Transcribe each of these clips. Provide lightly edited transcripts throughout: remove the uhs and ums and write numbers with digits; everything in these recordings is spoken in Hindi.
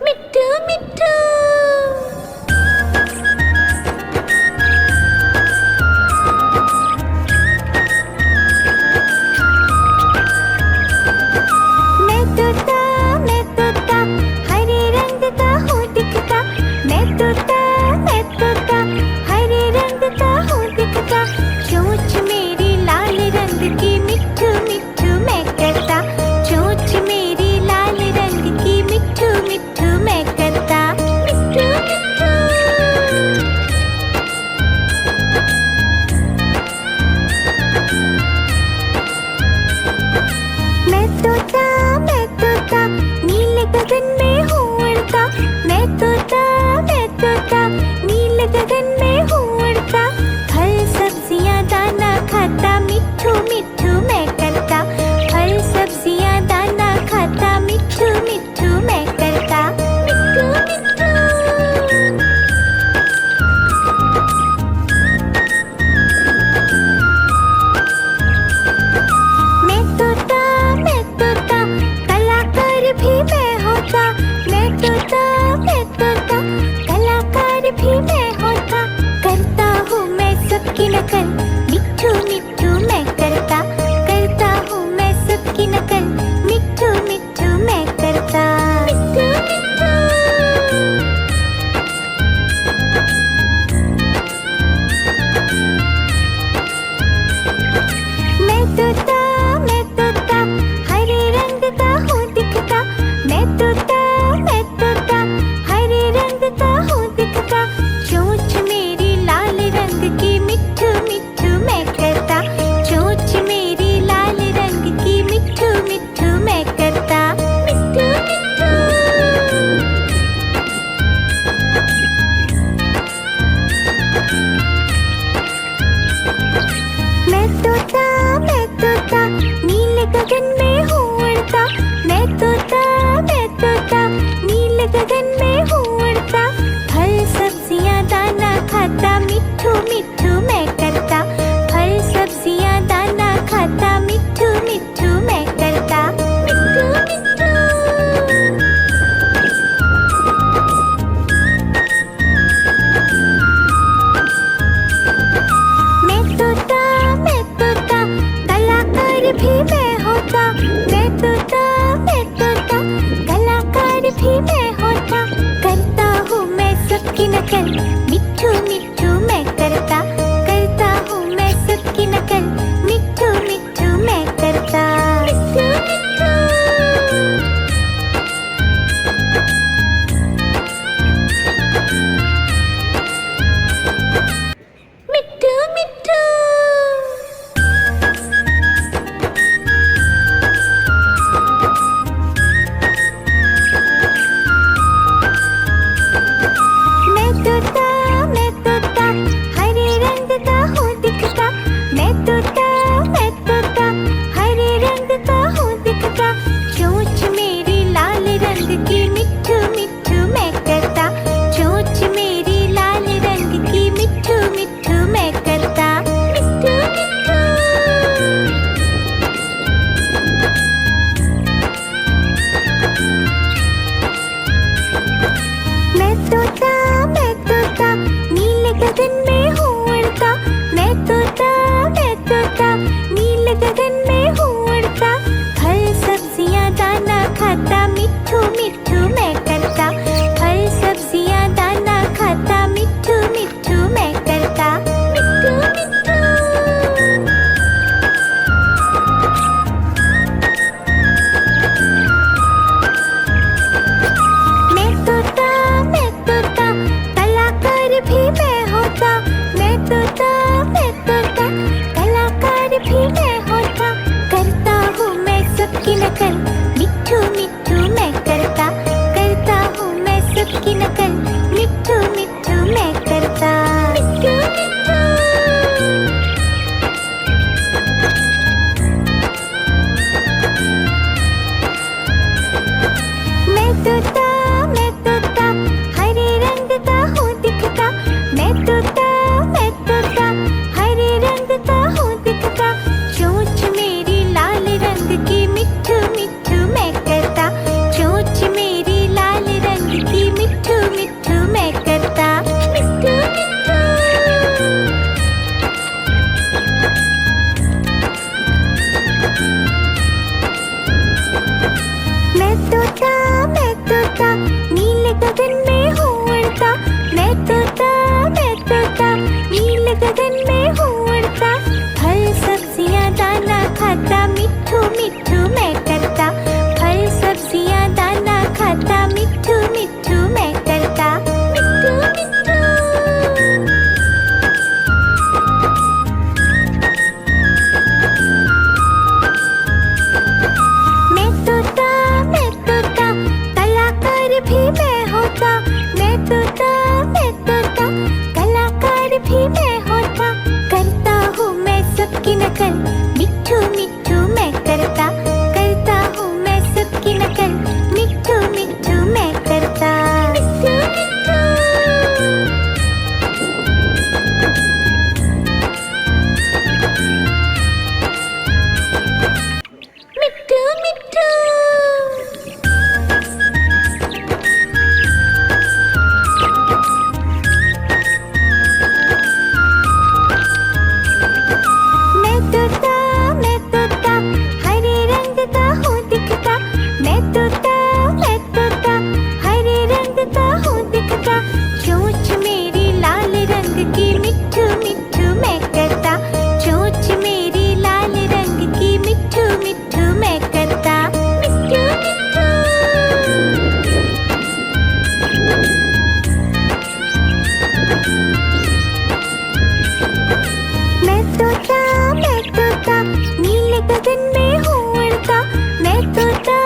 मिट्ठू मिट्ठू। मैं तोता हरे रंग का हूँ दिखता। मैं तोता हरे रंग का हूँ दिखता। चोंच मेरी लाल रंग की मिट्ठू मिट्ठू मैं कहता। चोंच मेरी लाल रंग की मिट्ठू मिट्ठू मैं भी मैं होता, मैं तोता, मैं तोता, कलाकार भी मैं होता। करता हूँ मैं सबकी नकल, मिट्ठू मिट्ठू मैं करता। करता हूँ मैं सबकी नकल, मिट्ठू मिट्ठू मैं करता। मिट्ठू मिट्ठू मिट्ठू मिट्ठू। मैं तोता, हरे रंग का हूँ दिखता। मैं तोता, हरे रंग का हूँ दिखता। चोंच मेरी लाल रंग की, मिट्ठू मिट्ठू मैं करता। चोंच मेरी लाल रंग की, मिट्ठू मिट्ठू मैं करता। मिट्ठू मिट्ठू। मैं तोता, नीले गगन में हूँ उड़ता। मैं तोता,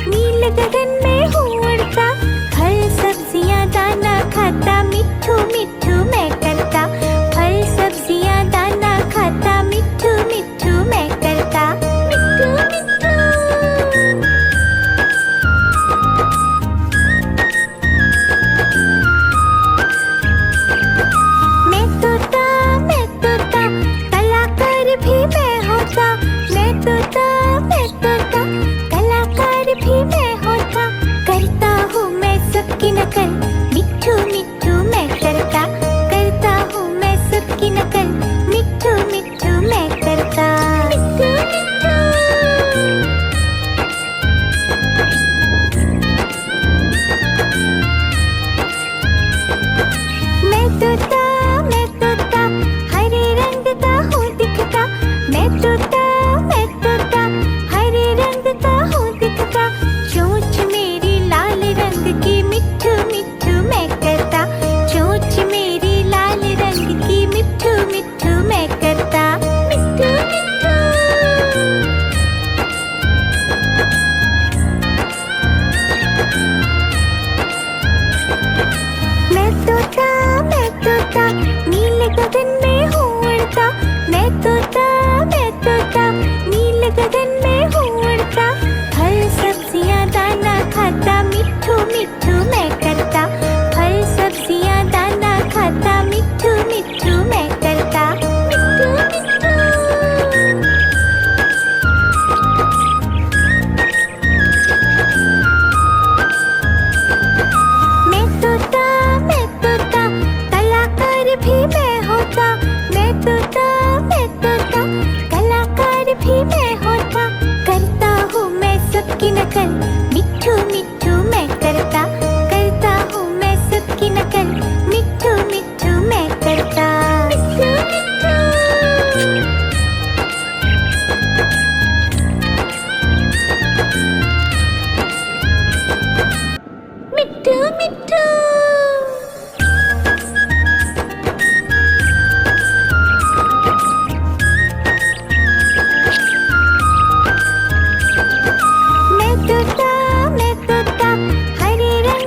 नीले गगन में हूँ उड़ता। फल सब्जियाँ दाना खाता, मिट्ठू मिट्ठू मैं करता। फल सब्जियाँ दाना खाता, मिट्ठू मिट्ठू मैं करता। मिट्ठू मिट्ठू। मैं तोता, कलाकार भी मैं होता। मैं तोता, कलाकार भी मैं होता। करता हूँ मैं सबकी नकल, मिट्ठू मिट्ठू मैं करता। करता हूँ मैं सबकी नकल, मिट्ठू मिट्ठू मैं करता। मिट्ठू मिट्ठू। मैं तोता, हरे रंग का हूँ दिखता। मैं तोता, हरे रंग का हूँ दिखता। चोंच मेरी लाल रंग की, मिट्ठू मिट्ठू मैं करता। चोंच मेरी लाल रंग की, मिट्ठू मिट्ठू मैं करता। मिट्ठू मिट्ठू। मैं तोता, नीले गगन में हूँ उड़ता। मैं तोता, नीले गगन में हूँ उड़ता। फल सब्जियाँ दाना खाता, मिट्ठू मिट्ठू मैं करता। फल सब्जियाँ दाना खाता, मिट्ठू मिट्ठू मैं करता। मिट्ठू मिट्ठू। मैं तोता, कलाकार भी मैं होता। मैं तोता, कलाकार भी मैं होता। करता हूँ मैं सबकी नकल, मिट्ठू मिट्ठू मैं करता। करता हूँ मैं सबकी नकल, मिट्ठू मिट्ठू मैं करता। मिट्ठू मिट्ठू। मिट्ठू मिट्ठू। मैं तोता, हरे रंग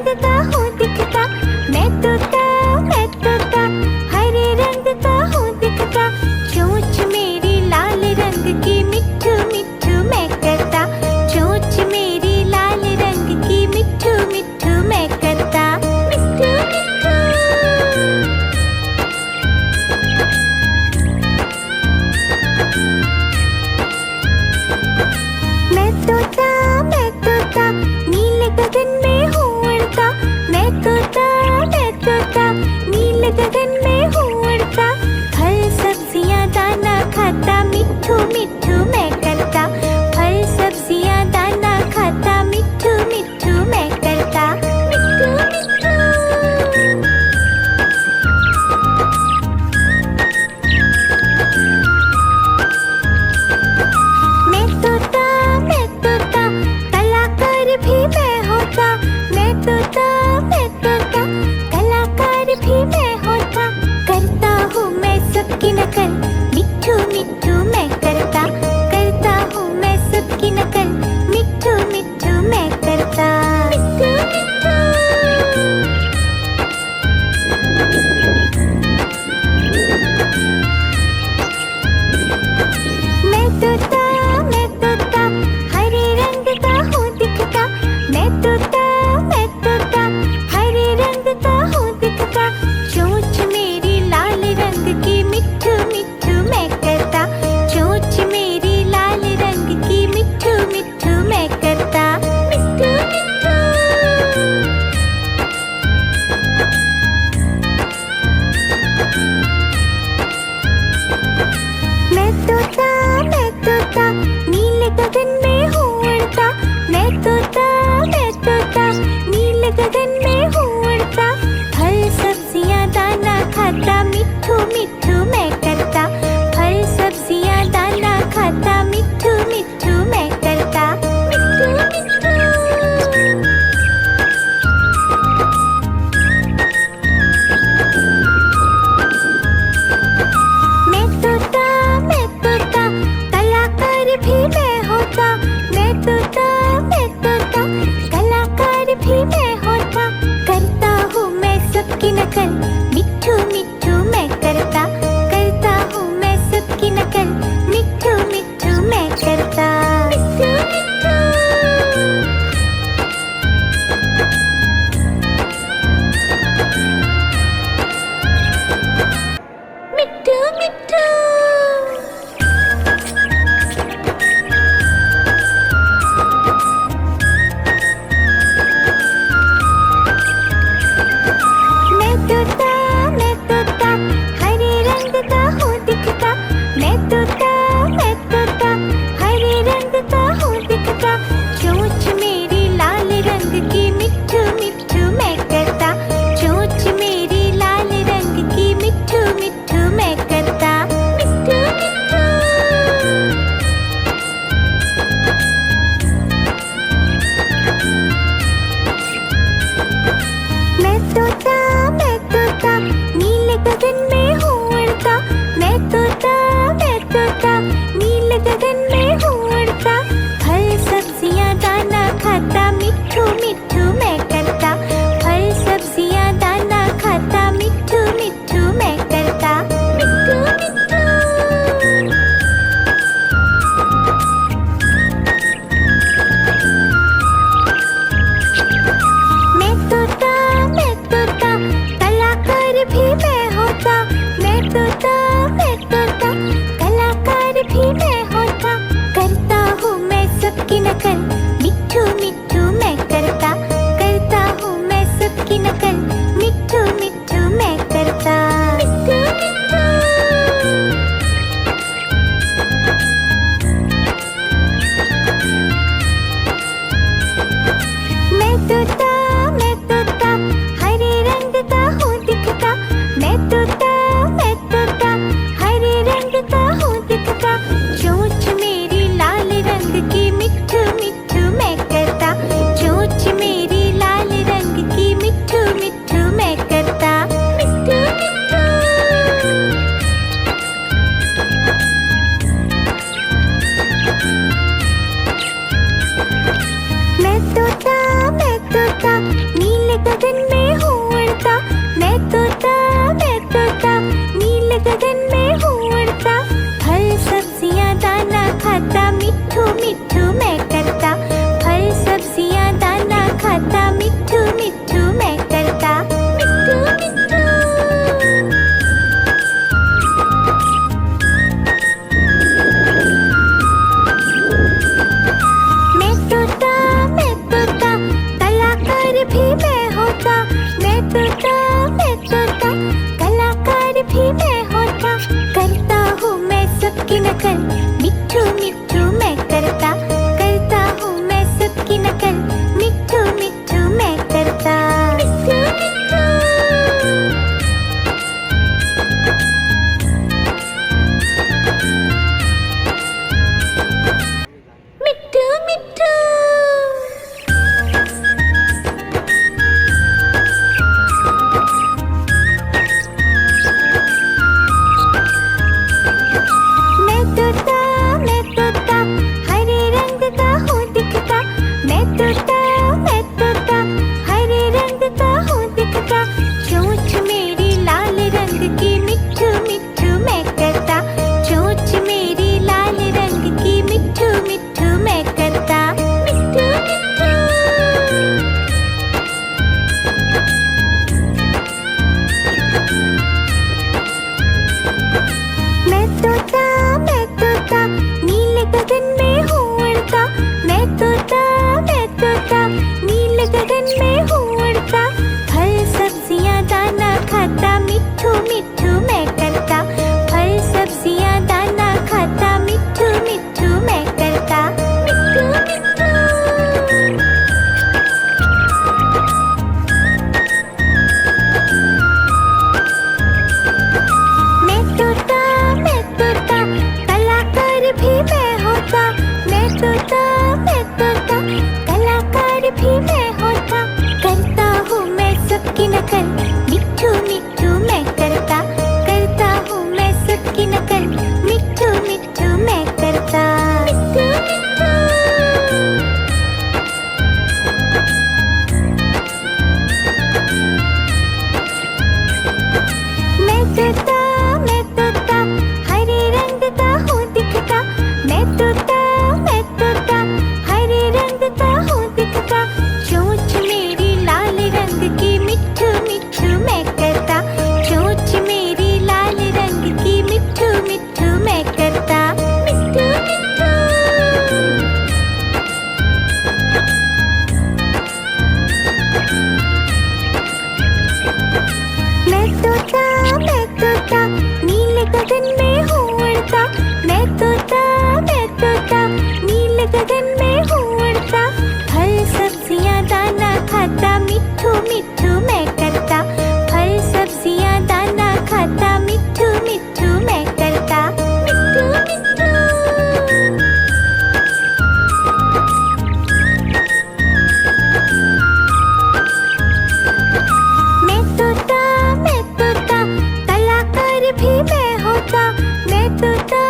भी मैं होता, मैं तोता, मैं तोता, कलाकार भी मैं होता। करता हूँ मैं सबकी नकल, मिट्ठू मिट्ठू मैं करता। करता हूँ मैं सबकी नकल, मिट्ठू मिट्ठू मैं करता। मिट्ठू मिट्ठू मिट्ठू मिट्ठू। मैं तोता, हरे रंग का हूँ दिखता। मैं तोता, हरे रंग का हूँ दिखता। चोंच मेरी लाल रंग की, मिट्ठू मिट्ठू मैं करता। चोंच मेरी लाल रंग की, मिट्ठू मिट्ठू मैं करता। मिट्ठू मिट्ठू मैं तोता, नीले गगन में हूँ उड़ता। मैं तोता, नीले गगन में हूँ उड़ता। फल सब्जियाँ दाना खाता, मिट्ठू मिट्ठू मैं करता। फल सब्जियाँ दाना खाता, मिट्ठू मिट्ठू मैं करता। मिट्ठू मिट्ठू मैं तोता, कलाकार भी मैं होता। मैं तोता, कलाकार भी मैं होता। करता हूँ मैं सबकी नकल, मिट्ठू मिट्ठू मैं करता। करता हूँ मैं सबकी नकल, मिट्ठू मिट्ठू मैं करता। मिट्ठू मिट्ठू मैं तोता, हरे रंग का हूँ दिखता। मैं तोता, हरे रंग का हूँ दिखता। चोंच मेरी लाल रंग की, मिट्ठू मिट्ठू मैं करता। चोंच मेरी लाल रंग की, मिट्ठू मिट्ठू मैं करता। मिट्ठू मिट्ठू मैं तोता, नीले गगन में हूँ उड़ता। मैं तोता, नीले गगन में हूँ उड़ता। फल सब्जियाँ दाना खाता, मिट्ठू मिट्ठू मैं करता। फल सब्जियाँ दाना खाता, मिट्ठू मिट्ठू मैं करता। मिट्ठू मिट्ठू मैं तोता, कलाकार भी मैं होता। मैं तोता,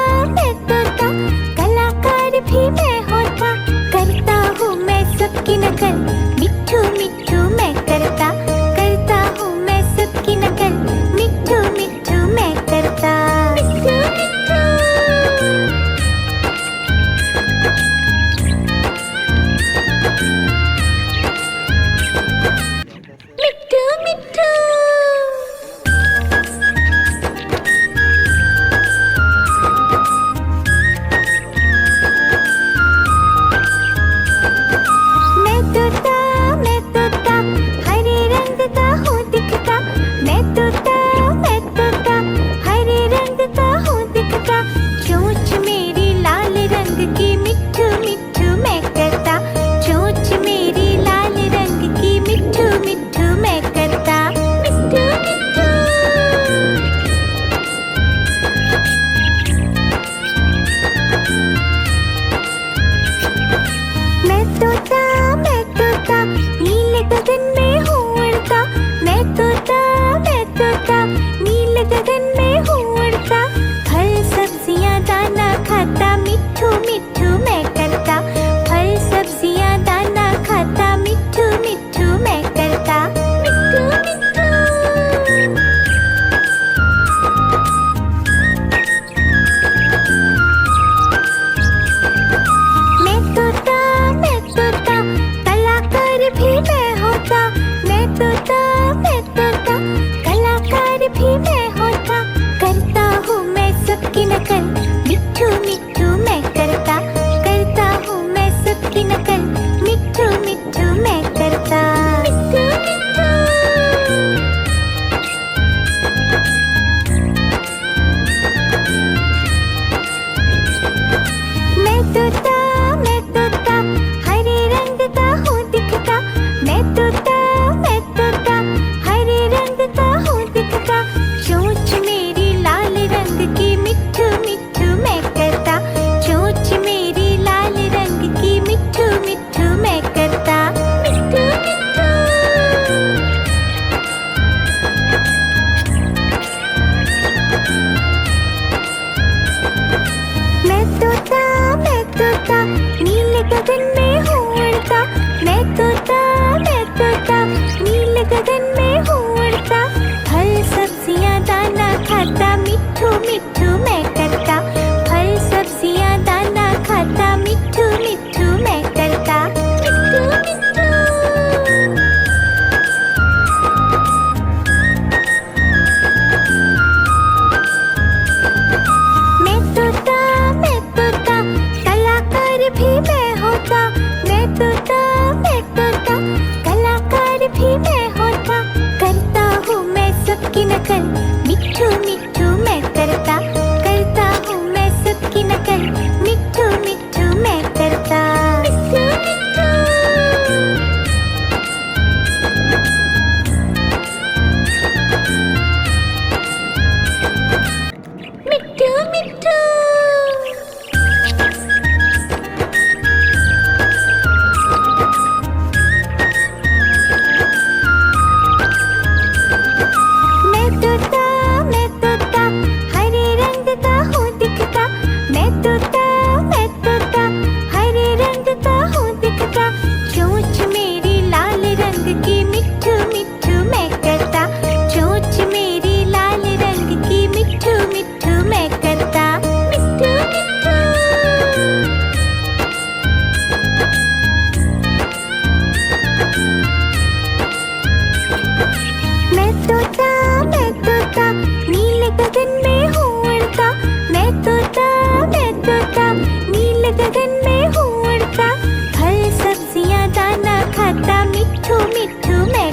कलाकार भी मैं होता। करता हूँ मैं सबकी नकल, मिट्ठू मिट्ठू मैं करता। करता हूँ मैं सबकी नकल, मिट्ठू मिट्ठू मैं करता। मिट्ठू मिट्ठू मिट्ठू मिट्ठू मैं तोता, हरे रंग का हूँ दिखता। मैं तोता, हरे रंग का हूँ दिखता। चोंच मेरी लाल रंग की, मिट्ठू मिट्ठू मैं करता। चोंच मेरी लाल रंग की, मिट्ठू मिट्ठू मैं करता। मिट्ठू मिट्ठू मैं तोता, नीले गगन में हूँ उड़ता। मैं तोता, नीले गगन में हूँ उड़ता। फल सब्जियाँ दाना खाता, मिट्ठू मिट्ठू मैं करता। फल सब्जियाँ दाना खाता, मिट्ठू मिट्ठू मैं करता। मिट्ठू मिट्ठू मैं तोता, कलाकार भी मैं होता। मैं तोता, कलाकार भी मैं होता। करता हूँ मैं सबकी नकल, मिट्ठू मिट्ठू मैं करता। करता हूँ मैं सबकी नकल, मिट्ठू मिट्ठू मैं करता। मैं तोता हरे रंग का हूँ दिखता, चोंच मेरी लाल रंग की मिट्ठू मिट्ठू मैं करता, चोंच मेरी लाल रंग की मिट्ठू मिट्ठू मैं करता, मिट्ठू मिट्ठू। मैं तोता नीले गगन में हूँ उड़ता, मैं तोता नीले गगन में हूँ उड़ता, फल सब्जियाँ दाना खाता, मिट्ठू मिट्ठू मैं करता, फल सब्जियाँ दाना खाता, मिट्ठू मिट्ठू मैं करता, मिट्ठू मिट्ठू। मैं तोता कलाकार भी मैं होता, मैं तोता कलाकार भी मैं होता, करता हूँ मैं सबकी नकल, मिट्ठू मिट्ठू मैं करता, करता हूँ मैं सबकी नकल, मिट्ठू मिट्ठू मैं करता, मिट्ठू मिट्ठू। मिट्ठू मिट्ठू। मैं तोता हरे रंग का हूँ दिखता, मैं तोता हरे रंग का हूँ दिखता, चोंच मेरी लाल रंग की मिट्ठू मिट्ठू मैं करता, चोंच मेरी लाल रंग की मिट्ठू मिट्ठू मैं करता, मिट्ठू मिट्ठू। मैं तोता नीले गगन में हूँ उड़ता, मैं तोता नीले गगन में हूँ उड़ता, फल सब्जियाँ दाना खाता, मिट्ठू मिट्ठू मैं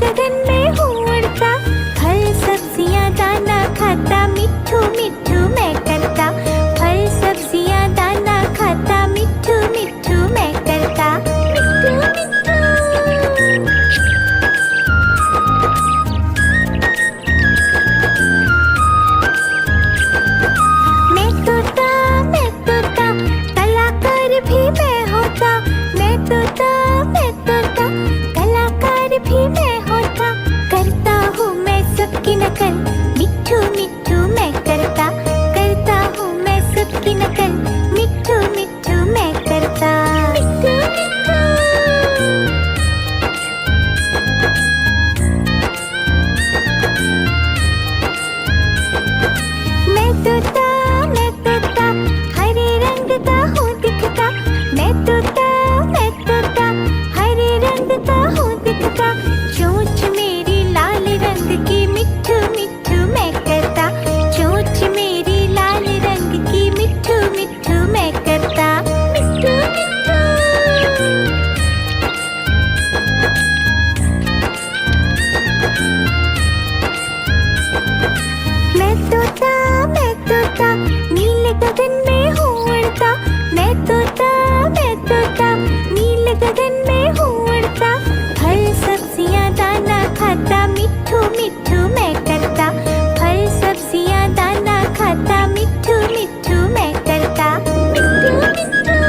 गगन में हूँ उड़ता, फल सब्जियाँ दाना खाता, मिट्ठू मिट्ठू मैं करता। फल सब्जियाँ दाना खाता, मिट्ठू मिट्ठू मैं करता। मिट्ठू मिट्ठू। मैं तोता, कलाकार भी मैं होता। मैं तोता, कलाकार भी मैं होता। करता हूँ मैं सबकी नकल, मिट्ठू मिट्ठू मैं करता। करता हूँ मैं सबकी नकल, मिट्ठू मिट्ठू मैं करता। मिट्ठू मिट्ठू। मैं तोता, हरे रंग का हूँ दिखता। मैं तोता, हरे रंग का हूँ दिखता। चोंच मेरी लाल रंग की, मिट्ठू मिट्ठू मैं करता। चोंच मेरी लाल रंग की, मिट्ठू मिट्ठू मैं करता। मिट्ठू मिट्ठू। मैं तोता, नीले गगन में हूँ उड़ता। मैं तोता, नीले गगन में हूँ उड़ता। फल सब्जियाँ दाना खाता, मिट्ठू मिट्ठू मैं करता। फल सब्जियाँ दाना खाता, मिट्ठू मिट्ठू मैं करता। मिट्ठू मिट्ठू।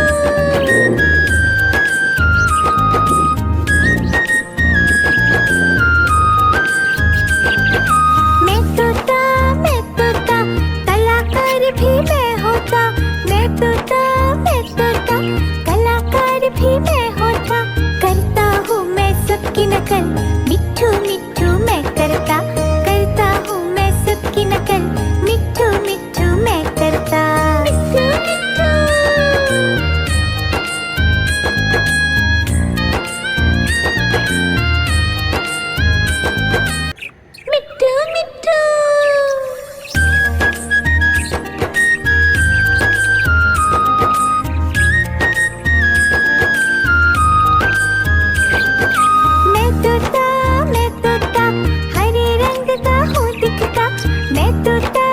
मैं तोता, कलाकार भी मैं होता। मैं तोता, कलाकार भी मैं होता। करता हूँ मैं सबकी नकल, मिट्ठू मिट्ठू मैं करता। करता हूँ मैं सबकी नकल, मिट्ठू मिट्ठू मैं करता। मिट्ठू मिट्ठू। मिट्ठू मिट्ठू। मैं तोता, हरे रंग का हूँ दिखता। मैं तोता,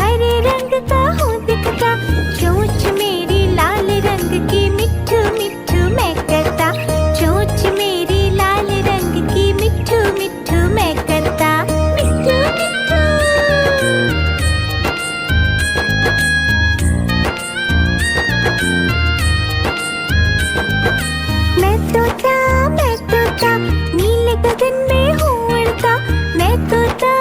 हरे रंग का हूँ दिखता। चोंच मेरी लाल रंग की, मिट्ठू मिट्ठू मैं करता। चोंच मेरी लाल रंग की, मिट्ठू मिट्ठू मैं करता। मिट्ठू मिट्ठू। मैं तोता, नीले गगन में हूँ उड़ता। मैं तोता,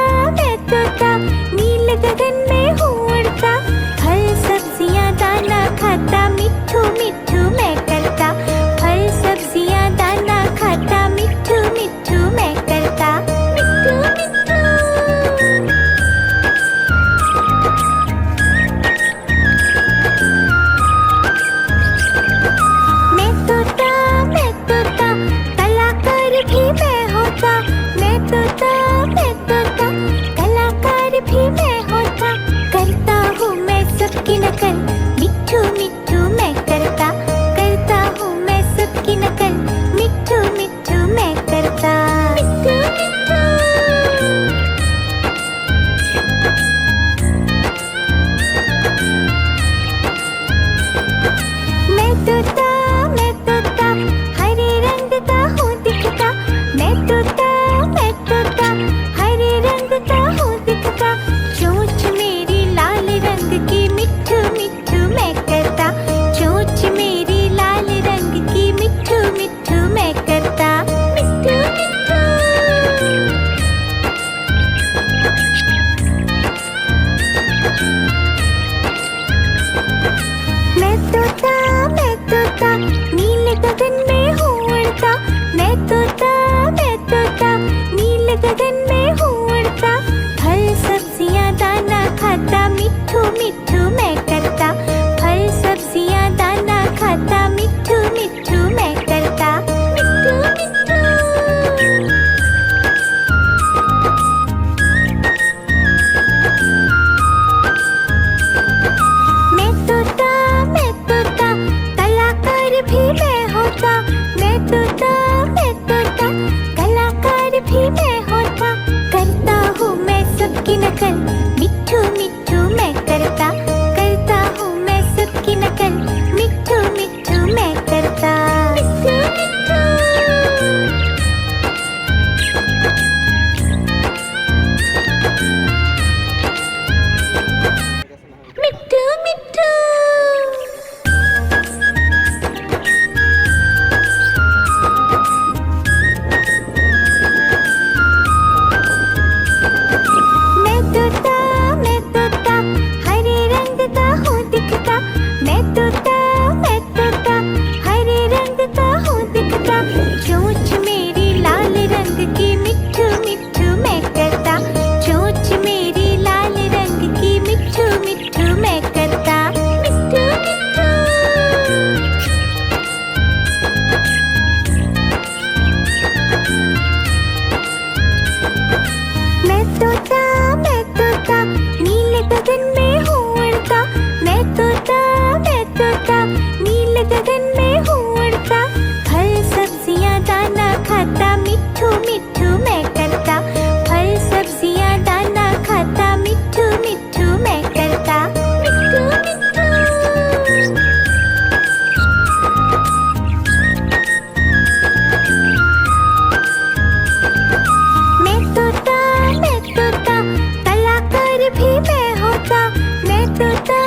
नीले गगन में हूँ उड़ता। फल सब्जियाँ दाना खाता, मिट्ठू मिट्ठू मैं करता। फल सब्जियाँ दाना खाता, मिट्ठू मिट्ठू मैं करता। मिट्ठू मिट्ठू। मैं तोता, कलाकार भी मैं होता। मैं तोता, कलाकार भी मैं होता। करता हूँ मैं सबकी नकल, मिट्ठू मिट्ठू मैं करता। करता हूँ मैं सबकी नकल, मिट्ठू मिट्ठू मैं करता। मिट्ठू मिट्ठू। मैं तोता, हरे रंग का हूँ दिखता। मैं तोता, नकल, मिट्ठू मिट्ठू मैं करता, करता हूँ मैं सबकी नकल, मिट्ठू मिट्ठू मैं करता। मिट्ठू मिट्ठू मैं तोता हरे रंग का हूँ दिखता, मैं तोता हरे रंग का हूँ दिखता, चोंच मेरी लाल रंग की, मिट्ठू मिट्ठू मैं करता, चोंच मेरी लाल रंग की, मिट्ठू मिट्ठू मैं करता। मिट्ठू मिट्ठू मैं तोता नीले गगन में हूँ उड़ता, मैं तोता नीले गगन में हूँ उड़ता, फल सब्जियाँ दाना खाता, मिट्ठू मिट्ठू मैं करता, फल सब्जियाँ दाना खाता, मिट्ठू मिट्ठू मैं करता। मिट्ठू मिट्ठू मैं तोता कलाकार भी मैं होता, मैं तोता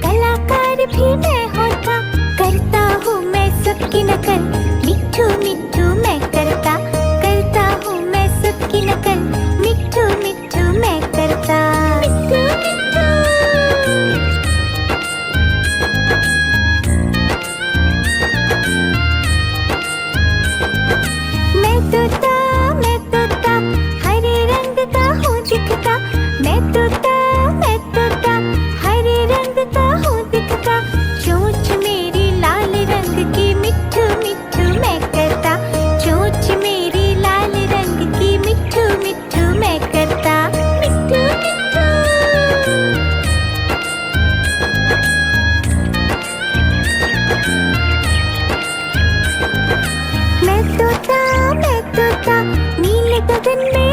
कलाकार भी मैं होता, करता हूँ मैं सबकी नकल, मिट्ठू मिट्ठू मैं करता, करता हूँ मैं सबकी नकल, मिट्ठू मिट्ठू मैं करता। मिट्ठू मिट्ठू मैं तोता हरे रंग का हूँ दिखता, मैं तोता हरे रंग का हूँ दिखता, चोंच मेरी लाल रंग की, मिट्ठू मिट्ठू मैं करता, चोंच मेरी लाल रंग की, मिट्ठू मिट्ठू मैं करता। मिट्ठू मिट्ठू मैं तोता नीले गगन में